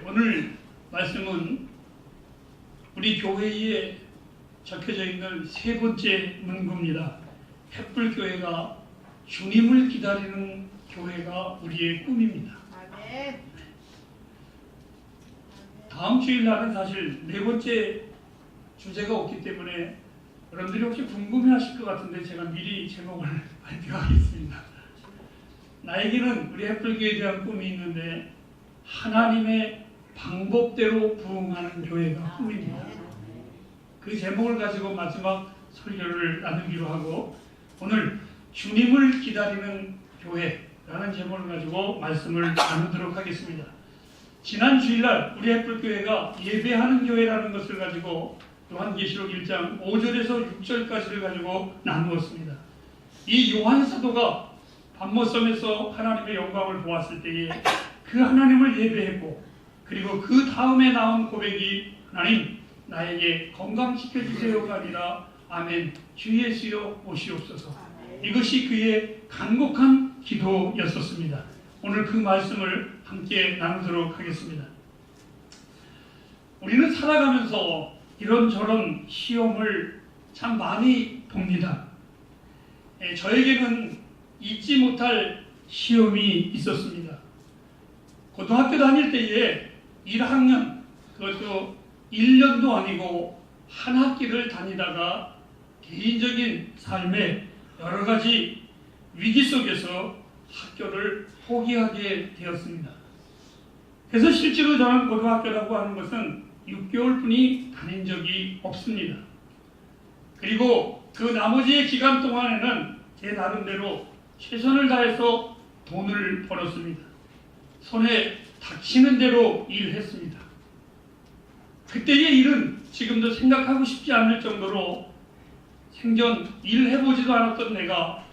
오늘 말씀은 우리 교회에 적혀져 있는 세 번째 문구입니다. 횃불교회가 주님을 기다리는 교회가 우리의 꿈입니다. 아멘. 다음 주일날은 사실 네 번째 주제가 없기 때문에 여러분들이 혹시 궁금해하실 것 같은데 제가 미리 제목을 발표하겠습니다. 나에게는 우리 횃불교회에 대한 꿈이 있는데 하나님의 방법대로 부응하는 교회가 꿈입니다. 그 제목을 가지고 마지막 설교를 나누기로 하고 오늘 주님을 기다리는 교회라는 제목을 가지고 말씀을 나누도록 하겠습니다. 지난 주일날 우리 횃불교회가 예배하는 교회라는 것을 가지고 요한계시록 1장 5절에서 6절까지를 가지고 나누었습니다. 이 요한 사도가 밤모섬에서 하나님의 영광을 보았을 때에 그 하나님을 예배했고 그리고 그 다음에 나온 고백이 하나님 나에게 건강시켜주세요가 아니라 아멘 주 예수여 오시옵소서. 이것이 그의 간곡한 기도였었습니다. 오늘 그 말씀을 함께 나누도록 하겠습니다. 우리는 살아가면서 이런저런 시험을 참 많이 봅니다. 저에게는 잊지 못할 시험이 있었습니다. 고등학교 다닐 때에 1학년, 그것도 1년도 아니고 한 학기를 다니다가 개인적인 삶에 여러 가지 위기 속에서 학교를 포기하게 되었습니다. 그래서 실제로 저는 고등학교라고 하는 것은 6개월뿐이 다닌 적이 없습니다. 그리고 그 나머지의 기간 동안에는 제 나름대로 최선을 다해서 돈을 벌었습니다. 손에 닥치는 대로 일했습니다. 그때의 일은 지금도 생각하고 싶지 않을 정도로 생전 일해보지도 않았던 내가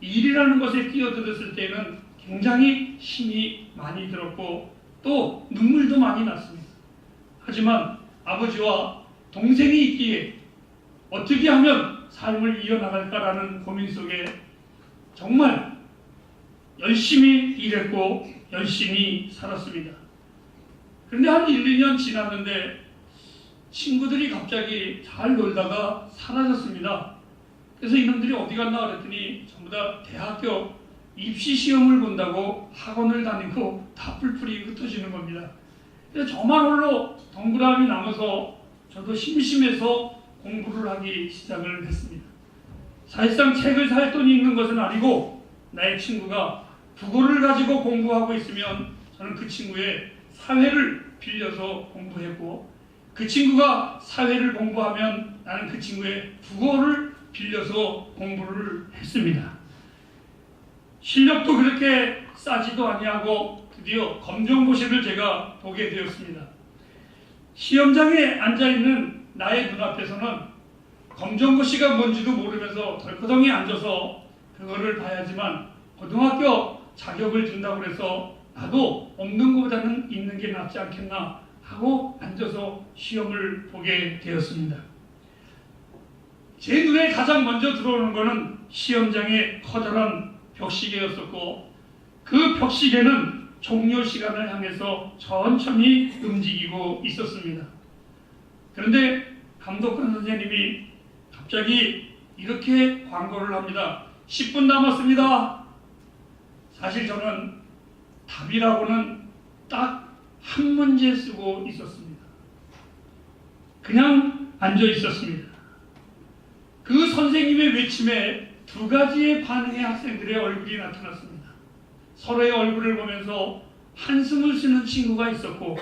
일이라는 것에 뛰어들었을 때는 굉장히 힘이 많이 들었고 또 눈물도 많이 났습니다. 하지만 아버지와 동생이 있기에 어떻게 하면 삶을 이어나갈까라는 고민 속에 정말 열심히 일했고 열심히 살았습니다. 그런데 한 1, 2년 지났는데 친구들이 갑자기 잘 놀다가 사라졌습니다. 그래서 이놈들이 어디 갔나 그랬더니 전부 다 대학교 입시 시험을 본다고 학원을 다니고 다 뿔뿔이 흩어지는 겁니다. 그래서 저만 홀로 덩그러니 남아서 저도 심심해서 공부를 하기 시작을 했습니다. 사실상 책을 살 돈이 있는 것은 아니고 나의 친구가 국어를 가지고 공부하고 있으면 저는 그 친구의 사회를 빌려서 공부했고 그 친구가 사회를 공부하면 나는 그 친구의 국어를 빌려서 공부를 했습니다. 실력도 그렇게 싸지도 아니하고 드디어 검정고시를 제가 보게 되었습니다. 시험장에 앉아있는 나의 눈앞에서는 검정고시가 뭔지도 모르면서 덜커덩이 앉아서 그거를 봐야지만 고등학교 자격을 준다고 해서 나도 없는 것보다는 있는 게 낫지 않겠나 하고 앉아서 시험을 보게 되었습니다. 제 눈에 가장 먼저 들어오는 것은 시험장의 커다란 벽시계였었고 그 벽시계는 종료 시간을 향해서 천천히 움직이고 있었습니다. 그런데 감독관 선생님이 갑자기 이렇게 광고를 합니다. 10분 남았습니다. 사실 저는 답이라고는 딱 한 문제 쓰고 있었습니다. 그냥 앉아 있었습니다. 그 선생님의 외침에 두 가지의 반응의 학생들의 얼굴이 나타났습니다. 서로의 얼굴을 보면서 한숨을 쉬는 친구가 있었고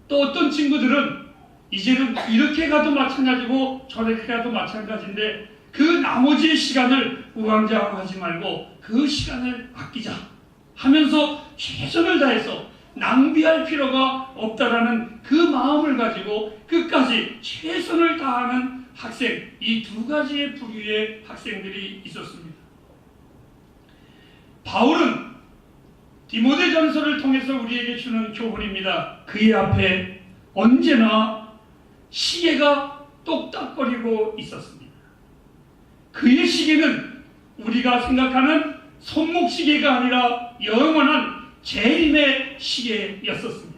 또 어떤 친구들은 이제는 이렇게 가도 마찬가지고 저렇게 가도 마찬가지인데 그 나머지의 시간을 우왕좌왕하지 말고 그 시간을 아끼자 하면서 최선을 다해서 낭비할 필요가 없다라는 그 마음을 가지고 끝까지 최선을 다하는 학생, 이 두 가지의 부류의 학생들이 있었습니다. 바울은 디모데전서를 통해서 우리에게 주는 교훈입니다. 그의 앞에 언제나 시계가 똑딱거리고 있었습니다. 그의 시계는 우리가 생각하는 손목시계가 아니라 영원한 재림의 시계였었습니다.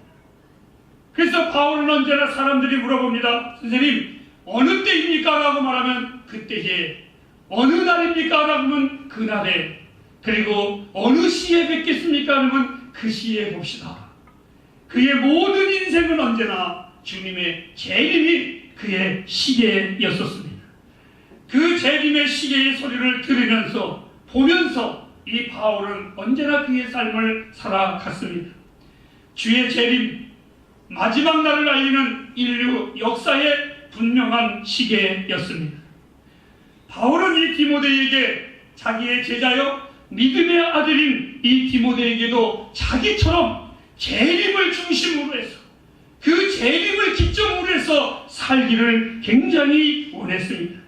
그래서 바울은 언제나 사람들이 물어봅니다. 선생님, 어느 때입니까? 라고 말하면 그때에, 어느 날입니까? 라고 하면 그날에, 그리고 어느 시에 뵙겠습니까? 그러면 그 시에 봅시다. 그의 모든 인생은 언제나 주님의 재림이 그의 시계였었습니다. 그 재림의 시계의 소리를 들으면서 보면서 이 바울은 언제나 그의 삶을 살아갔습니다. 주의 재림, 마지막 날을 알리는 인류 역사의 분명한 시계였습니다. 바울은 이 디모데에게 자기의 제자여 믿음의 아들인 이 디모데에게도 자기처럼 재림을 중심으로 해서 그 재림을 기점으로 해서 살기를 굉장히 원했습니다.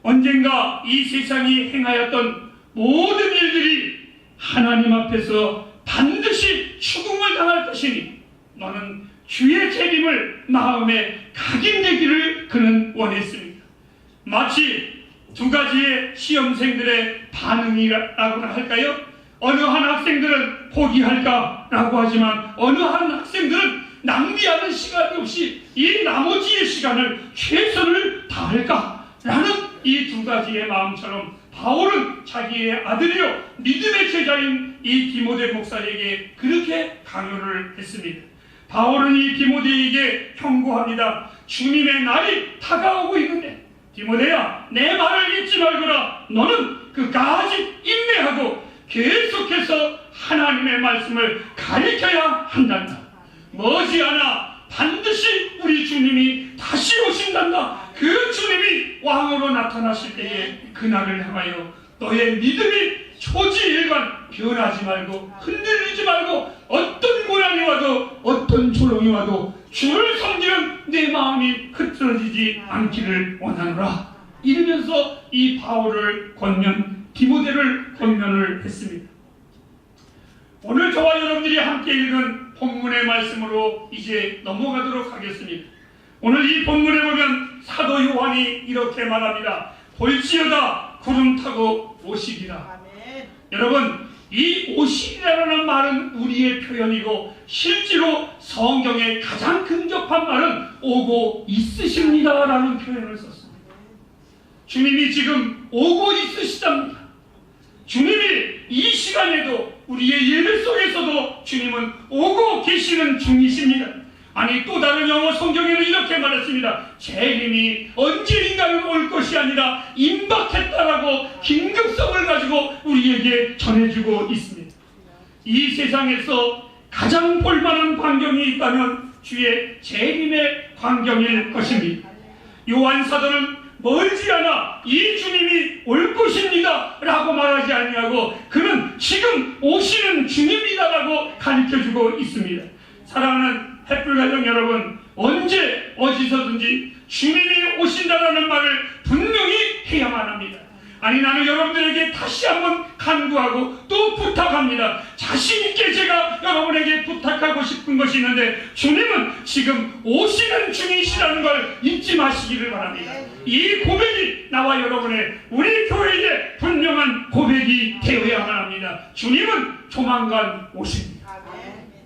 언젠가 이 세상이 행하였던 모든 일들이 하나님 앞에서 반드시 죽음을 당할 것이니 너는 주의 재림을 마음에 각인되기를 그는 원했습니다. 마치 두 가지의 시험생들의 반응이라고나 할까요? 어느 한 학생들은 포기할까라고 하지만 어느 한 학생들은 낭비하는 시간이 없이 이 나머지의 시간을 최선을 다할까라는 이 두 가지의 마음처럼 바울은 자기의 아들이요 믿음의 제자인 이 디모데 목사에게 그렇게 강요를 했습니다. 바울은 이 디모데에게 경고합니다. 주님의 날이 다가오고 있는데 디모데야, 내 말을 잊지 말거라. 너는 끝까지 인내하고 계속해서 하나님의 말씀을 가르쳐야 한단다. 머지않아 반드시 우리 주님이 다시 오신단다. 그 주님이 왕으로 나타나실 때에 그날을 향하여 너의 믿음이 초지일관 변하지 말고 흔들리지 말고 어떤 고난이 와도 어떤 조롱이 와도 주를 섬기는 내 마음이 흐트러지지 않기를 원하노라. 이러면서 이 바울을 디모데를 권면을 했습니다. 오늘 저와 여러분들이 함께 읽은 본문의 말씀으로 이제 넘어가도록 하겠습니다. 오늘 이 본문에 보면 사도 요한이 이렇게 말합니다. 볼지어다 구름 타고 오시리라. 아멘. 여러분, 이 오시리라는 말은 우리의 표현이고 실제로 성경의 가장 근접한 말은 오고 있으십니다 라는 표현을 썼습니다. 주님이 지금 오고 있으시답니다. 주님이 이 시간에도 우리의 예배 속에서도 주님은 오고 계시는 중이십니다. 아니, 또 다른 영어 성경에는 이렇게 말했습니다. 재림이 언제인가는 올 것이 아니라 임박했다라고 긴급성을 가지고 우리에게 전해주고 있습니다. 이 세상에서 가장 볼만한 광경이 있다면 주의 재림의 광경일 것입니다. 요한 사도는 멀지 않아 이 주님이 올 것입니다 라고 말하지 아니하고 그는 지금 오시는 주님이다 라고 가르쳐주고 있습니다. 사랑하는 햇불가정 여러분, 언제 어디서든지 주님이 오신다라는 말을 분명히 해야만 합니다. 아니, 나는 여러분들에게 다시 한번 간구하고 또 부탁합니다. 자신있게 제가 여러분에게 부탁하고 싶은 것이 있는데 주님은 지금 오시는 중이시라는 걸 잊지 마시기를 바랍니다. 이 고백이 나와 여러분의 우리 교회에 분명한 고백이 되어야만 합니다. 주님은 조만간 오십니다.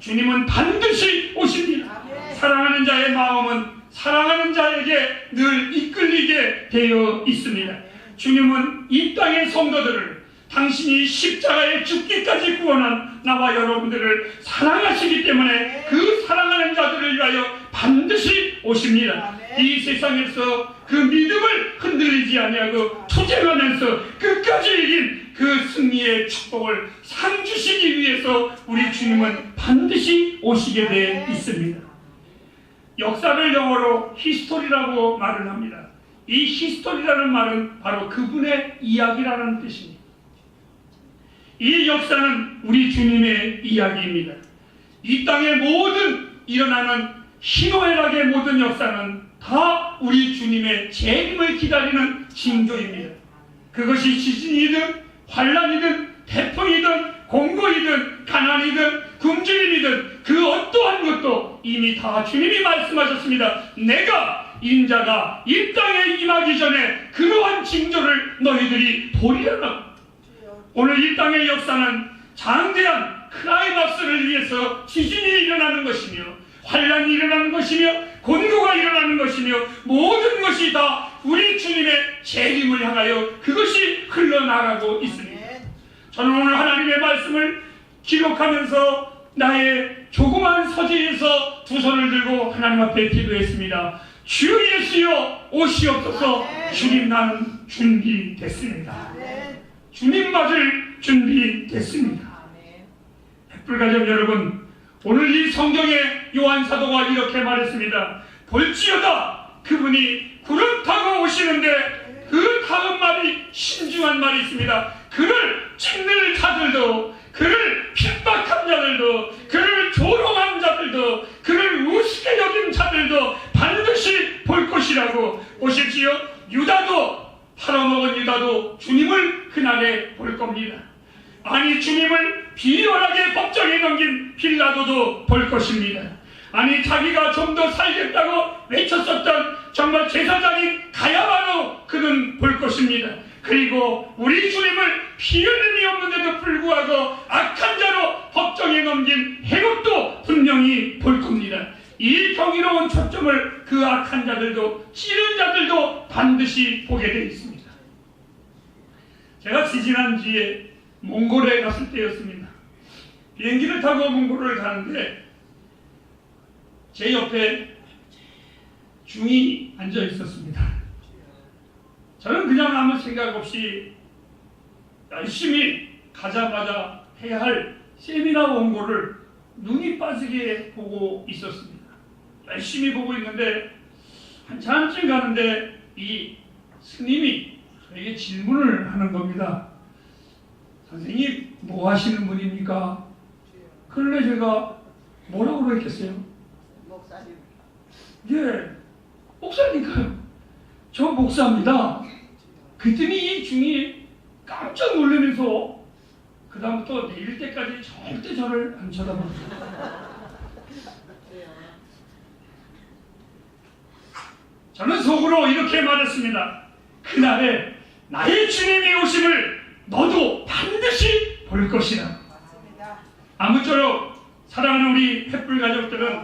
주님은 반드시 오십니다. 사랑하는 자의 마음은 사랑하는 자에게 늘 이끌리게 되어 있습니다. 주님은 이 땅의 성도들을 당신이 십자가에 죽기까지 구원한 나와 여러분들을 사랑하시기 때문에 그 사랑하는 자들을 위하여 반드시 오십니다. 이 세상에서 그 믿음을 흔들리지 아니하고 투쟁하면서 끝까지 이긴 그 승리의 축복을 상주시기 위해서 우리 주님은 반드시 오시게 돼 있습니다. 역사를 영어로 히스토리라고 말을 합니다. 이 히스토리라는 말은 바로 그분의 이야기라는 뜻입니다. 이 역사는 우리 주님의 이야기입니다. 이 땅의 모든 일어나는 희노애락의 모든 역사는 다 우리 주님의 재림을 기다리는 징조입니다. 그것이 지진이든 환란이든 태풍이든 공고이든 가난이든 굶주림이든 그 어떠한 것도 이미 다 주님이 말씀하셨습니다. 내가 인자가 이 땅에 임하기 전에 그러한 징조를 너희들이 보리라. 오늘 이 땅의 역사는 장대한 클라이막스를 위해서 지진이 일어나는 것이며 환란이 일어나는 것이며 곤고가 일어나는 것이며 모든 것이 다 우리 주님의 재림을 향하여 그것이 흘러나가고 있습니다. 저는 오늘 하나님의 말씀을 기록하면서 나의 조그만 서재에서 두 손을 들고 하나님 앞에 기도했습니다. 주 예수여 오시옵소서. 주님 나는 준비됐습니다. 주님 맞을 준비됐습니다. 햇불가족 여러분, 오늘 이 성경에 요한 사도가 이렇게 말했습니다. 볼지어다 그분이 구름 타고 오시는데 그 다음 말이 신중한 말이 있습니다. 그를 찍는 자들도, 그를 핍박한 자들도, 그를 조롱한 자들도, 그를 우습게 여긴 자들도 반드시 볼 것이라고. 보십시오. 유다도, 팔아먹은 유다도 주님을 그날에 볼 겁니다. 아니, 주님을 비열하게 법정에 넘긴 빌라도도 볼 것입니다. 아니, 자기가 좀 더 살겠다고 외쳤었던 정말 제사장인 가야바로 그는 볼 것입니다. 그리고 우리 주님을 피 흘림이 없는데도 불구하고 악한 자로 법정에 넘긴 헤롯도 분명히 볼 겁니다. 이 경이로운 초점을 그 악한 자들도, 찌른 자들도 반드시 보게 되어 있습니다. 제가 지지난주에 몽골에 갔을 때였습니다. 비행기를 타고 몽골을 가는데 제 옆에 중이 앉아 있었습니다. 저는 그냥 아무 생각 없이 열심히 가자마자 해야 할 세미나 원고를 눈이 빠지게 보고 있었습니다. 열심히 보고 있는데 한참쯤 가는데 이 스님이 저에게 질문을 하는 겁니다. 선생님, 뭐 하시는 분입니까? 그런데 제가 뭐라고 그랬겠어요? 목사님. 예, 목사니까요. 저 목사입니다. 그랬더니 이 중이 깜짝 놀라면서 그 다음부터 내일 때까지 절대 저를 안 쳐다봅니다. 저는 속으로 이렇게 말했습니다. 그날에 나의 주님의 오심을 너도 반드시 볼 것이다. 아무쪼록 사랑하는 우리 햇불 가족들은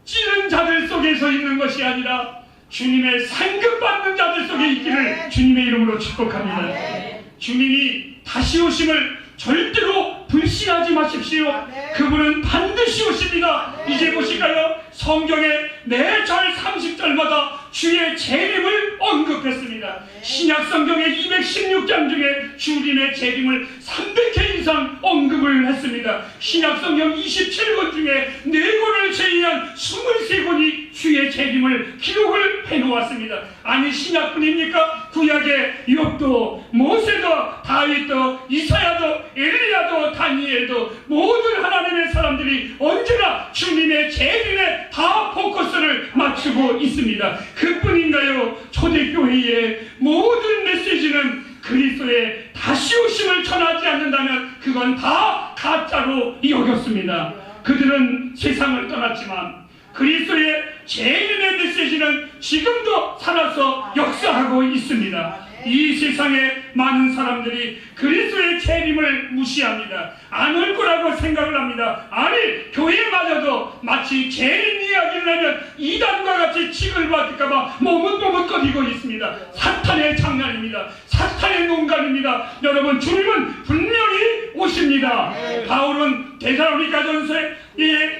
찌른 자들 속에서 있는 것이 아니라 주님의 상급받는 자들 속에 있기를 주님의 이름으로 축복합니다. 주님이 다시 오심을 절대로 불신하지 마십시오. 그분은 반드시 오십니다. 이제 보실까요? 성경에 매절 30절마다 주의 재림을 언급했습니다. 신약 성경의 216장 중에 주님의 재림을 300회 이상 언급을 했습니다. 신약 성경 27권 중에 4권을 제외한 23권이 주의 재림을 기록을 해놓았습니다. 아니, 신약뿐입니까? 구약의 욥도, 모세도, 다윗도, 이사야도, 엘리야도, 다니엘도 모든 하나님의 사람들이 언제나 주님의 재림에 다 포커스를 맞추고 있습니다. 그뿐인가요? 초대교회의 모든 메시지는 그리스도의 다시 오심을 전하지 않는다면 그건 다 가짜로 여겼습니다. 그들은 세상을 떠났지만 그리스도의 재림의 메시지는 지금도 살아서 역사하고 있습니다. 이 세상에 많은 사람들이 그리스도의 재림을 무시합니다. 안 올 거라고 생각을 합니다. 아니, 교회마저도 마치 재림 이야기를 하면 이단과 같이 칙을 받을까봐 머뭇머뭇거리고 있습니다. 사탄의 장난입니다. 사탄의 농간입니다. 여러분, 주님은 분명히 오십니다. 바울은 데살로니가전서에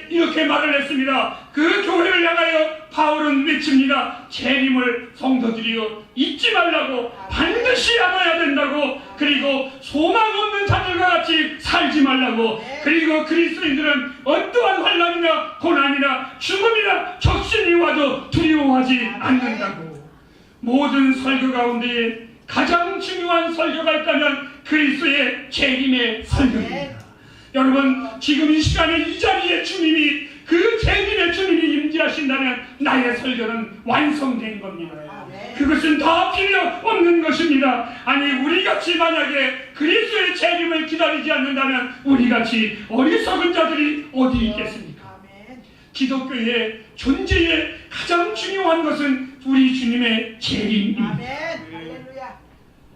이렇게 말을 했습니다. 그 교회를 향하여 바울은 외칩니다. 재림을 성도들이요 잊지 말라고, 반드시 알아야 된다고, 그리고 소망 없는 자들과 같이 살지 말라고, 그리고 그리스도인들은 어떠한 환난이나 고난이나 죽음이나 적신이 와도 두려워하지 않는다고. 모든 설교 가운데 가장 중요한 설교가 있다면 그리스도의 재림의 설교입니다. 여러분, 지금 이 시간에 이 자리에 주님이, 그 재림의 주님이 임재하신다면 나의 설교는 완성된 겁니다. 그것은 다 필요 없는 것입니다. 아니, 우리같이 만약에 그리스도의 재림을 기다리지 않는다면 우리같이 어리석은 자들이 어디 있겠습니까? 기독교의 존재의 가장 중요한 것은 우리 주님의 재림입니다.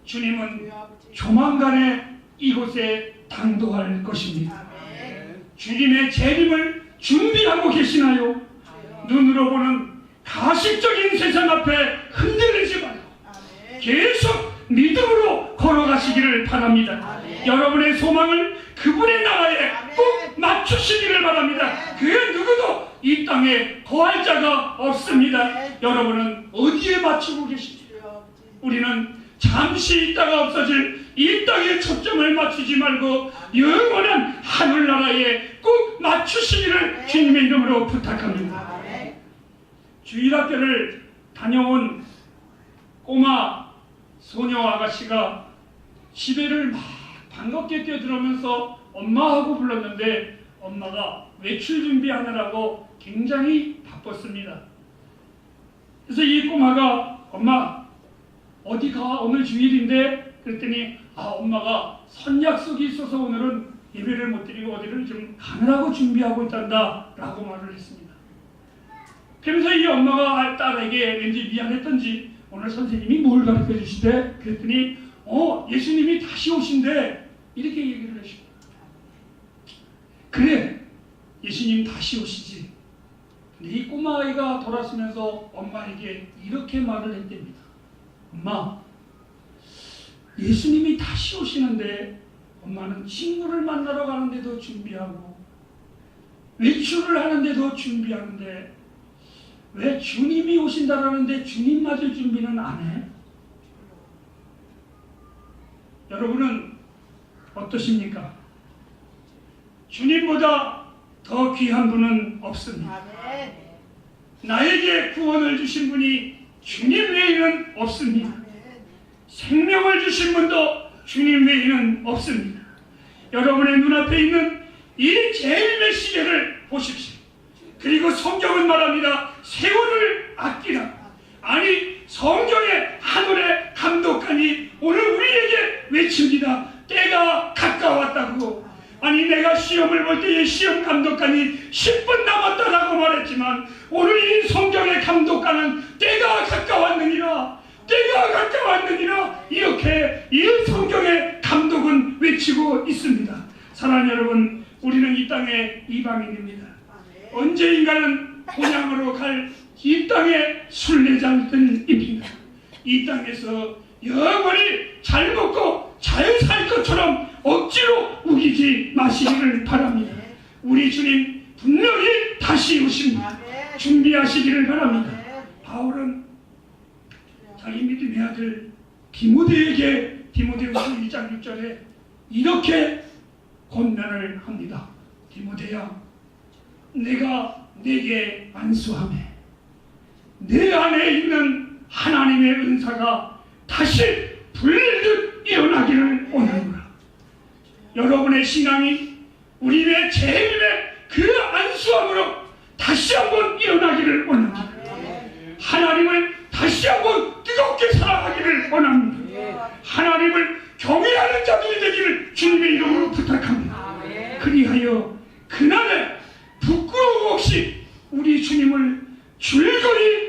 주님은 조만간에 이곳에 당도할 것입니다. 주님의 재림을 준비하고 계시나요? 눈으로 보는 가식적인 세상 앞에 흔들리지 말고 계속 믿음으로 걸어가시기를 바랍니다. 여러분의 소망을 그분의 나라에 꼭 맞추시기를 바랍니다. 그 누구도 이 땅에 거할 자가 없습니다. 여러분은 어디에 맞추고 계십니까? 우리는 잠시 있다가 없어질 이 땅에 초점을 맞추지 말고 영원한 하늘나라에 꼭 맞추시기를 주님의 이름으로 부탁합니다. 주일학교를 다녀온 꼬마 소녀 아가씨가 집에를 막 반갑게 뛰어들어오면서 엄마하고 불렀는데 엄마가 외출 준비하느라고 굉장히 바빴습니다. 그래서 이 꼬마가 엄마 어디 가? 오늘 주일인데? 그랬더니 엄마가 선약속이 있어서 오늘은 예배를 못 드리고 어디를 좀 가느라고 준비하고 있단다 라고 말을 했습니다. 그러면서 이 엄마가 딸에게 왠지 미안했던지 오늘 선생님이 뭘 가르쳐 주시대? 그랬더니 예수님이 다시 오신대 이렇게 얘기를 하시고 그래 예수님 다시 오시지. 근데 이 꼬마아이가 돌아서면서 엄마에게 이렇게 말을 했답니다. 엄마 예수님이 다시 오시는데 엄마는 친구를 만나러 가는데도 준비하고 외출을 하는데도 준비하는데 왜 주님이 오신다라는데 주님 맞을 준비는 안 해? 여러분은 어떠십니까? 주님보다 더 귀한 분은 없습니다. 나에게 구원을 주신 분이 주님 외에는 없습니다. 생명을 주신 분도 주님 외에는 없습니다. 여러분의 눈앞에 있는 이 제일의 시대를 보십시오. 그리고 성경은 말합니다. 세월을 아끼라. 아니 성경의 하늘의 감독관이 오늘 우리에게 외칩니다. 때가 가까웠다고. 아니 내가 시험을 볼 때에 시험 감독관이 10분 남았다라고 말했지만 오늘 이 성경의 감독관은 때가 가까웠느니라. 때가 가까웠느니라. 이렇게 이 성경의 감독은 외치고 있습니다. 사랑하는 여러분, 우리는 이 땅의 이방인입니다. 언제인가는 본향으로 갈 이 땅의 순례자들입니다. 이 땅에서 영원히 잘 먹고 잘 살 것처럼 억지로 우기지 마시기를 바랍니다. 우리 주님 분명히 다시 오십니다. 준비하시기를 바랍니다. 바울은 자기 믿음의 아들 디모데에게 디모데후서 1장 6절에 이렇게 권면을 합니다. 디모데야, 내가 내게 안수하매 내 안에 있는 하나님의 은사가 다시 불릴듯 일어나기를 원하노라. 여러분의 신앙이 우리의 제일의 그 안수함으로 다시 한번 일어나기를 원합니다. 하나님을 다시 한번 뜨겁게 사랑하기를 원합니다. 하나님을 경외하는 자들이 되기를 주님의 이름으로 부탁합니다. 그리하여 그날에 부끄러움 없이 우리 주님을 줄거리